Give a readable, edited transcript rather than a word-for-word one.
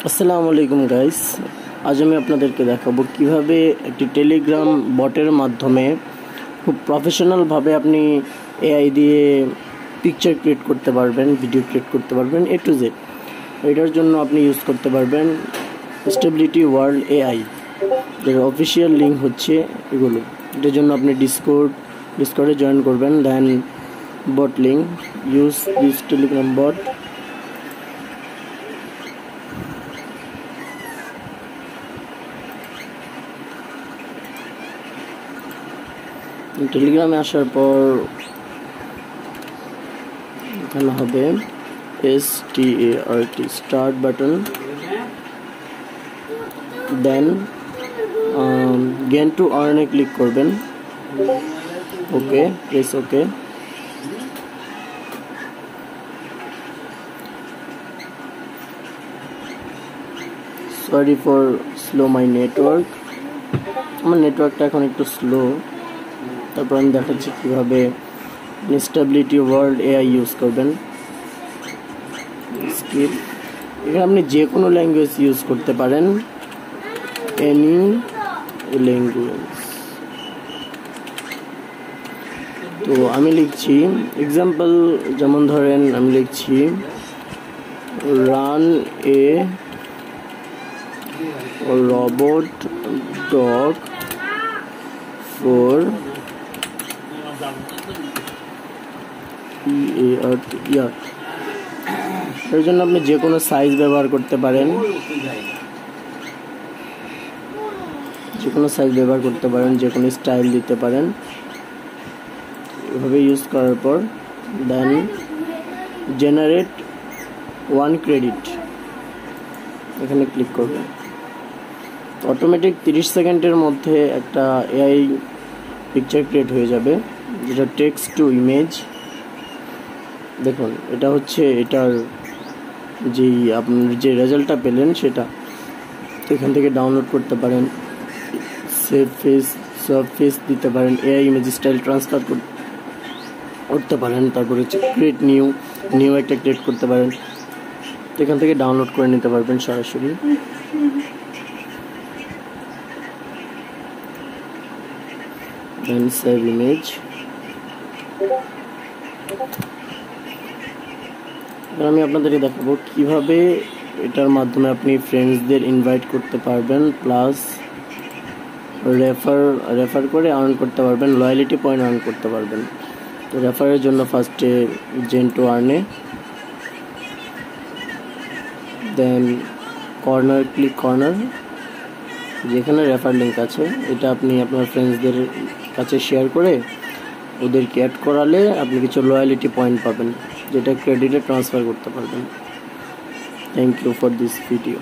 আসসালামু আলাইকুম গাইস, আজ আমি আপনাদেরকে দেখাবো কিভাবে একটি টেলিগ্রাম বটের মাধ্যমে খুব প্রফেশনালভাবে আপনি এআই দিয়ে পিকচার ক্রিয়েট করতে পারবেন, ভিডিও ক্রিয়েট করতে পারবেন A to Z। এটার জন্য আপনি ইউজ করতে পারবেন স্টেবিলিটি ওয়ার্ল্ড এআই, এর অফিসিয়াল লিঙ্ক হচ্ছে এগুলো। এটার জন্য আপনি ডিসকর্ডে জয়েন করবেন, then bot link, use this Telegram bot. টেলিগ্রামে আসার পর এখানে হবে START start button, then gain to আর্নে ক্লিক করবেন, okay, press okay. Sorry for slow my network, আমার নেটওয়ার্কটা এখন একটু স্লো। তারপর আমি দেখাচ্ছি কীভাবে স্টেবিলিটি ওয়ার্ল্ড এআই ইউজ করবেন। স্কিপ, এখানে আপনি যে কোনো ল্যাঙ্গুয়েজ ইউজ করতে পারেন, এনি ল্যাঙ্গুয়েজ। তো আমি লিখছি এক্সাম্পল, যেমন ধরেন আমি লিখছি run A robot dog for এর জন্য আপনি যে কোনো সাইজ ব্যবহার করতে পারেন, যে কোনো স্টাইল দিতে পারেন। এভাবে ইউজ করার পর দেন জেনারেট 1 ক্রেডিট, এখানে ক্লিক করবেন। অটোমেটিক 30 সেকেন্ডের মধ্যে একটা এআই পিকচার ক্রিয়েট হয়ে যাবে, যেটা টেক্সট টু ইমেজ। দেখুন, এটা হচ্ছে এটার আপনার যে রেজাল্টটা পেলেন সেটা এখান থেকে ডাউনলোড করতে পারেন, সেভ ফেস দিতে পারেন, এআই ইমেজ স্টাইল ট্রান্সফার করতে পারেন, তারপরে হচ্ছে ক্রিয়েট নিউ একটা ক্রিয়েট করতে পারেন। এখান থেকে ডাউনলোড করে নিতে পারবেন সরাসরি। দেন সেভ ইমেজ। আমি আপনাদেরকে দেখাবো কিভাবে এটার মাধ্যমে আপনি ফ্রেন্ডসদের ইনভাইট করতে পারবেন, প্লাস রেফার করে আর্ন করতে পারবেন, লয়ালিটি পয়েন্ট আর্ন করতে পারবেন। তো রেফারের জন্য ফার্স্টে জেন টু আর্নে, দেন কর্নার, যেখানে রেফার লিঙ্ক আছে এটা আপনি আপনার ফ্রেন্ডসদের কাছে শেয়ার করে ওদেরকে অ্যাড করালে আপনি কিছু লয়ালিটি পয়েন্ট পাবেন, যেটা ক্রেডিটে ট্রান্সফার করতে পারবেন। Thank you for this video.